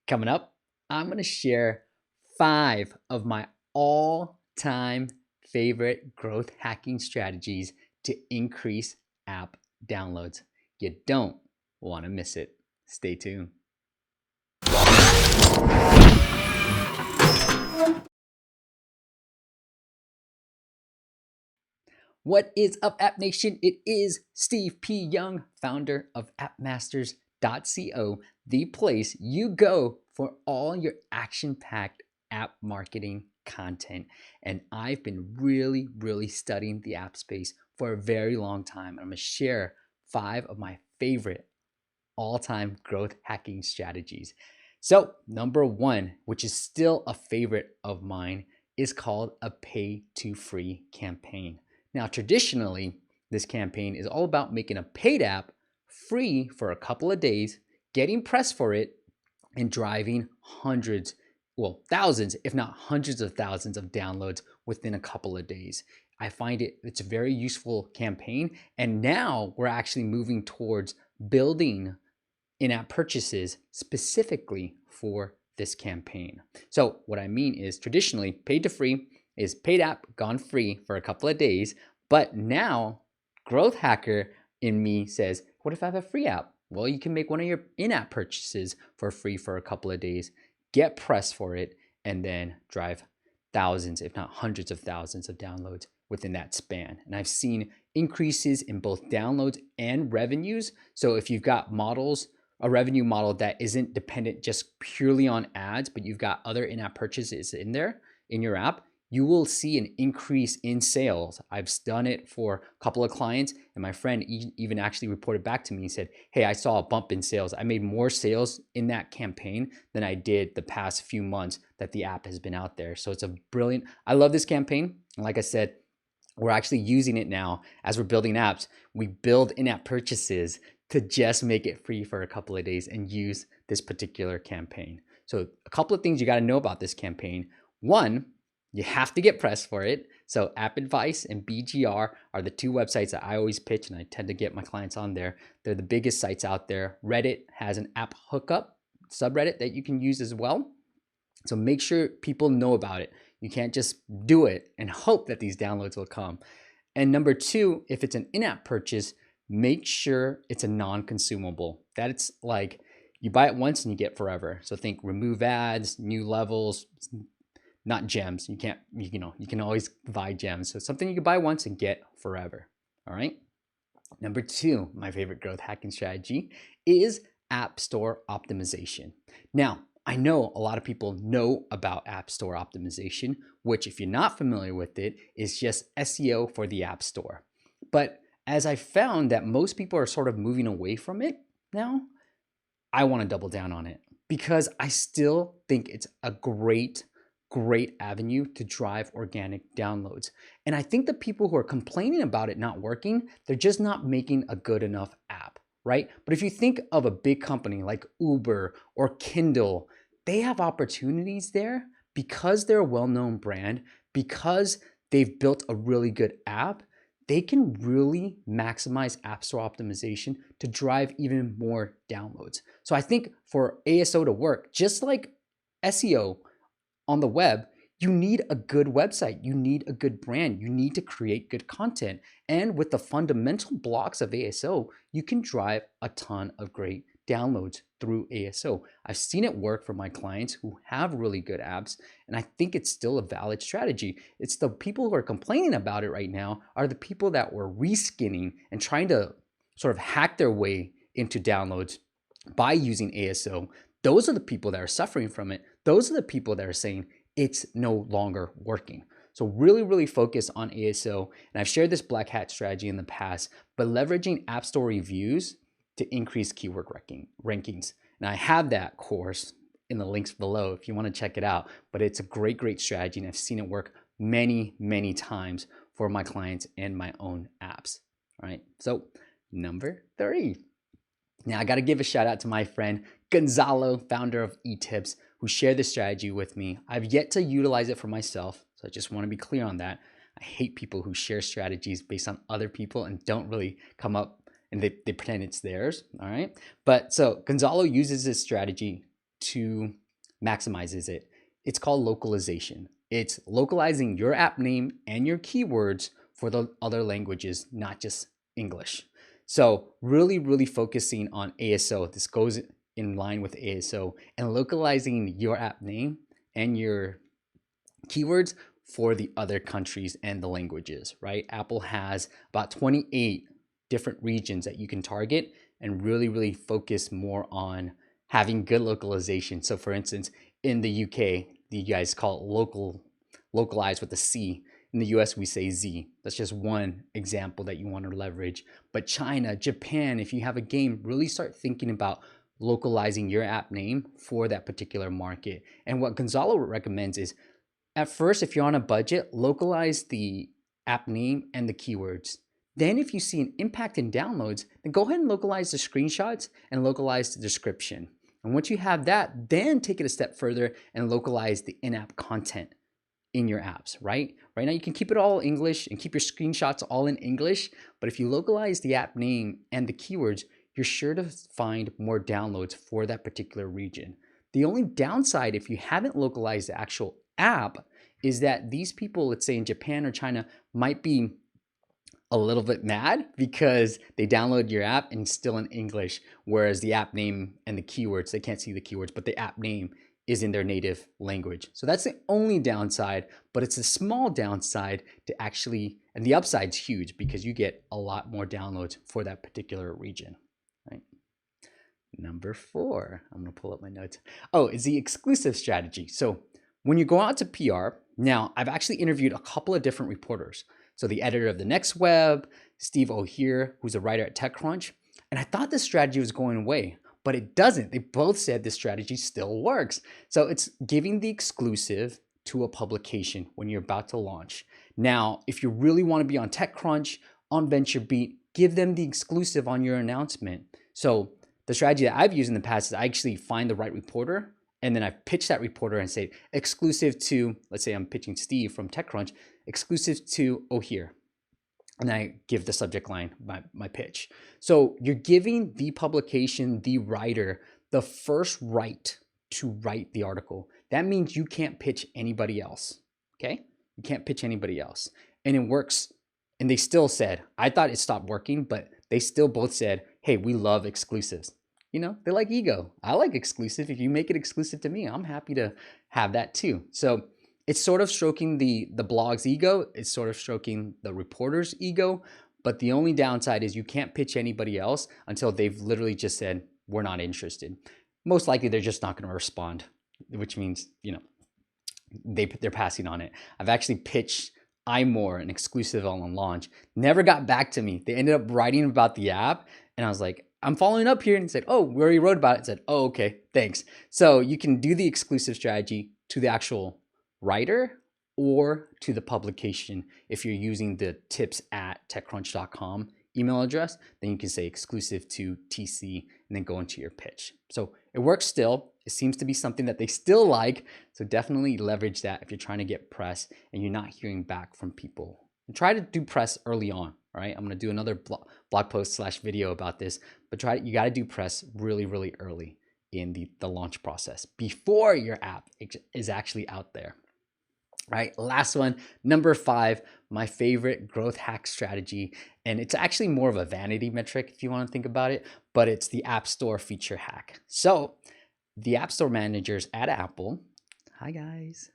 Coming up, I'm going to share 5 of my all-time favorite growth hacking strategies to increase app downloads. You don't want to miss it. Stay tuned. What is up, App Nation? It is Steve P. Young, founder of appmasters.co, the place you go for all your action-packed app marketing content. And I've been really studying the app space for a very long time. I'm going to share 5 of my favorite all-time growth hacking strategies. So number 1, which is still a favorite of mine, is called a pay-to-free campaign. Now, traditionally, this campaign is all about making a paid app free for a couple of days, getting press for it, and driving hundreds, well, thousands, if not hundreds of thousands of downloads within a couple of days. I find it's a very useful campaign. And now we're actually moving towards building in-app purchases specifically for this campaign. So what I mean is traditionally paid to free is paid app gone free for a couple of days, but now growth hacker in me says, what if I have a free app? Well, you can make one of your in-app purchases for free for a couple of days, get press for it, and then drive thousands, if not hundreds of thousands of downloads within that span. And I've seen increases in both downloads and revenues. So if you've got a revenue model that isn't dependent just purely on ads, but you've got other in-app purchases in there in your app, you will see an increase in sales. I've done it for a couple of clients, and my friend even actually reported back to me and said, hey, I saw a bump in sales. I made more sales in that campaign than I did the past few months that the app has been out there. So it's a brilliant, I love this campaign. And like I said, we're actually using it now as we're building apps. We build in-app purchases to just make it free for a couple of days and use this particular campaign. So a couple of things you got to know about this campaign. One, you have to get press for it. So App Advice and BGR are the 2 websites that I always pitch, and I tend to get my clients on there. They're the biggest sites out there. Reddit has an app hookup subreddit that you can use as well. So make sure people know about it. You can't just do it and hope that these downloads will come. And number 2, if it's an in-app purchase, make sure it's a non-consumable. That's like you buy it once and you get forever. So think remove ads, new levels, not gems. You can always buy gems. So something you can buy once and get forever. All right. Number 2, my favorite growth hacking strategy is App Store optimization. Now, I know a lot of people know about App Store optimization, which if you're not familiar with it, is just SEO for the App Store. But as I found that most people are sort of moving away from it now, I want to double down on it because I still think it's a great avenue to drive organic downloads. And I think the people who are complaining about it not working, they're just not making a good enough app, right? But if you think of a big company like Uber or Kindle, they have opportunities there because they're a well-known brand, because they've built a really good app. They can really maximize App Store optimization to drive even more downloads. So I think for ASO to work, just like SEO on the web, you need a good website, you need a good brand, you need to create good content. And with the fundamental blocks of ASO, you can drive a ton of great downloads through ASO. I've seen it work for my clients who have really good apps, and I think it's still a valid strategy. It's the people who are complaining about it right now are the people that were reskinning and trying to sort of hack their way into downloads by using ASO. Those are the people that are suffering from it. Those are the people that are saying it's no longer working. So really focus on ASO. And I've shared this black hat strategy in the past, but leveraging App Store reviews to increase keyword rankings. And I have that course in the links below if you want to check it out. But it's a great strategy, and I've seen it work many times for my clients and my own apps. All right. So number 3. Now I got to give a shout out to my friend Gonzalo, founder of eTips, who shared this strategy with me. I've yet to utilize it for myself, so I just want to be clear on that. I hate people who share strategies based on other people and don't really come up and they pretend it's theirs, all right? But so Gonzalo uses this strategy to maximizes it. It's called localization. It's localizing your app name and your keywords for the other languages, not just English. So really focusing on ASO. This goes in line with ASO and localizing your app name and your keywords for the other countries and the languages, right? Apple has about 28 different regions that you can target and really focus more on having good localization. So for instance, in the UK, you guys call it localized with a C. In the US, we say Z. That's just one example that you want to leverage. But China, Japan, if you have a game, really start thinking about localizing your app name for that particular market. And what Gonzalo recommends is, at first, if you're on a budget, localize the app name and the keywords. Then if you see an impact in downloads, then go ahead and localize the screenshots and localize the description. And once you have that, then take it a step further and localize the in-app content in your apps, right? Right now you can keep it all English and keep your screenshots all in English, but if you localize the app name and the keywords, you're sure to find more downloads for that particular region. The only downside if you haven't localized the actual app is that these people, let's say in Japan or China, might be a little bit mad because they download your app and it's still in English, whereas the app name and the keywords, they can't see the keywords, but the app name is in their native language. So that's the only downside, but it's a small downside to actually, and the upside's huge because you get a lot more downloads for that particular region, right? Number 4, I'm gonna pull up my notes. Oh, is the exclusive strategy. So when you go out to PR, now I've actually interviewed a couple of different reporters. So the editor of The Next Web, Steve O'Hear, who's a writer at TechCrunch, and I thought this strategy was going away, but it doesn't. They both said this strategy still works. So it's giving the exclusive to a publication when you're about to launch. Now, if you really want to be on TechCrunch, on VentureBeat, give them the exclusive on your announcement. So the strategy that I've used in the past is I actually find the right reporter, and then I pitch that reporter and say, exclusive to, let's say I'm pitching Steve from TechCrunch, exclusive to O'Hear. And I give the subject line, my pitch. So you're giving the publication, the writer, the first right to write the article. That means you can't pitch anybody else, okay? You can't pitch anybody else. And it works. And they still said, I thought it stopped working, but they still both said, hey, we love exclusives. You know, they like ego. I like exclusive. If you make it exclusive to me, I'm happy to have that too. So it's sort of stroking the blog's ego. It's sort of stroking the reporter's ego. But the only downside is you can't pitch anybody else until they've literally just said, we're not interested. Most likely they're just not going to respond, which means, you know, they're passing on it. I've actually pitched iMore, an exclusive on launch, never got back to me. They ended up writing about the app, and I was like, I'm following up here, and said, oh, we already wrote about it. I said, oh, okay, thanks. So you can do the exclusive strategy to the actual writer or to the publication. If you're using the tips@techcrunch.com email address, then you can say exclusive to TC and then go into your pitch. So it works still. It seems to be something that they still like. So definitely leverage that if you're trying to get press and you're not hearing back from people. And try to do press early on, right? I'm gonna do another blog post / video about this, but you gotta do press really early in the launch process before your app is actually out there. All right, last one, number 5, my favorite growth hack strategy. And it's actually more of a vanity metric if you want to think about it, but it's the App Store feature hack. So the App Store managers at Apple, hi guys,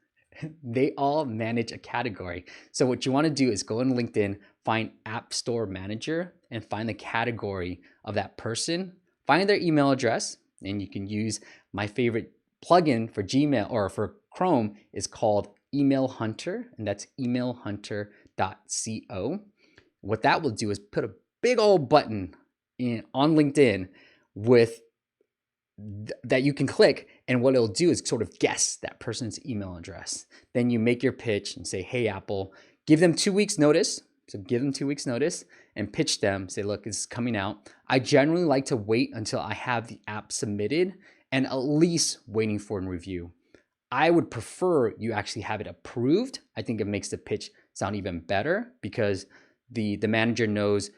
they all manage a category. So what you want to do is go on LinkedIn, find App Store Manager and find the category of that person, find their email address, and you can use my favorite plugin for Gmail or for Chrome is called Email Hunter, and that's emailhunter.co. What that will do is put a big old button on LinkedIn with that you can click, and what it'll do is sort of guess that person's email address. Then you make your pitch and say, hey, Apple, give them 2 weeks notice. So give them 2 weeks notice and pitch them. Say, look, this is coming out. I generally like to wait until I have the app submitted and at least waiting for a review. I would prefer you actually have it approved. I think it makes the pitch sound even better because the manager knows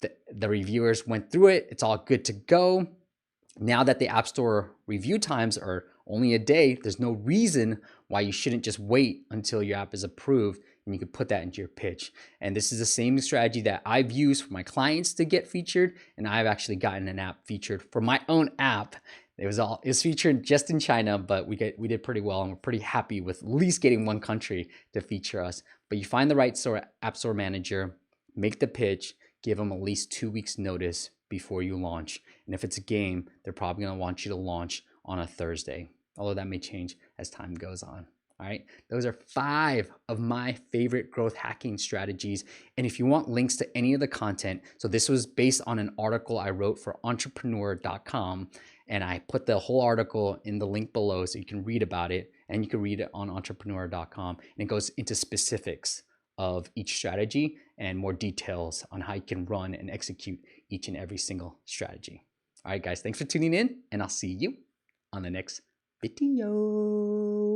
that the reviewers went through it. It's all good to go. Now that the App Store review times are only a day, there's no reason why you shouldn't just wait until your app is approved, and you can put that into your pitch. And this is the same strategy that I've used for my clients to get featured, and I've actually gotten an app featured for my own app. It was featured just in China, but we did pretty well, and we're pretty happy with at least getting one country to feature us. But you find the right app store manager, make the pitch, give them at least 2 weeks notice before you launch. And if it's a game, they're probably going to want you to launch on a Thursday, although that may change as time goes on. All right, those are 5 of my favorite growth hacking strategies. And if you want links to any of the content, so this was based on an article I wrote for entrepreneur.com, and I put the whole article in the link below so you can read about it, and you can read it on entrepreneur.com, and it goes into specifics of each strategy and more details on how you can run and execute each and every single strategy. All right, guys, thanks for tuning in, and I'll see you on the next video.